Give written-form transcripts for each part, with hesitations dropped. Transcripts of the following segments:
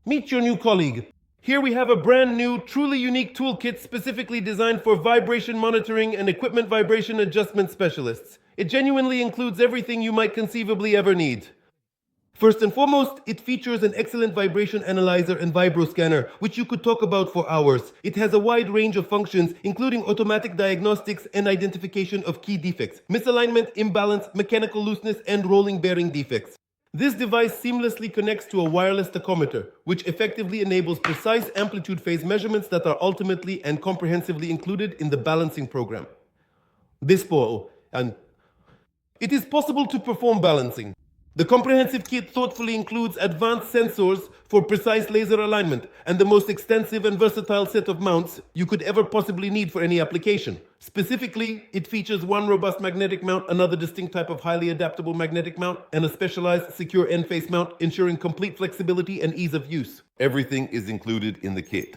Meet your new colleague. Here we have a brand new, truly unique toolkit specifically designed for vibration monitoring and equipment vibration adjustment specialists. It genuinely includes everything you might conceivably ever need. First and foremost, it features an excellent vibration analyzer and Vibro-Scanner, which you could talk about for hours. It has a wide range of functions, including automatic diagnostics and identification of key defects, misalignment, imbalance, mechanical looseness, and rolling bearing defects. This device seamlessly connects to a wireless tachometer, which effectively enables precise amplitude phase measurements that are ultimately and comprehensively included in the balancing program. It is possible to perform balancing. The comprehensive kit thoughtfully includes advanced sensors for precise laser alignment and the most extensive and versatile set of mounts you could ever possibly need for any application. Specifically, it features one robust magnetic mount, another distinct type of highly adaptable magnetic mount, and a specialized secure end-face mount, ensuring complete flexibility and ease of use. Everything is included in the kit.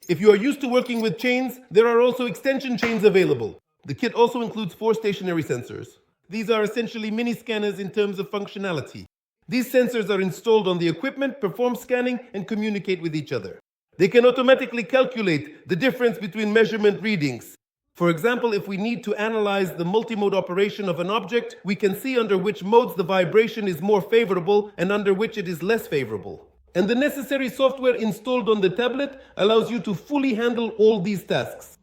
If you are used to working with chains, there are also extension chains available. The kit also includes 4 stationary sensors. These are essentially mini scanners in terms of functionality. These sensors are installed on the equipment, perform scanning, and communicate with each other. They can automatically calculate the difference between measurement readings. For example, if we need to analyze the multimode operation of an object, we can see under which modes the vibration is more favorable and under which it is less favorable. And the necessary software installed on the tablet allows you to fully handle all these tasks.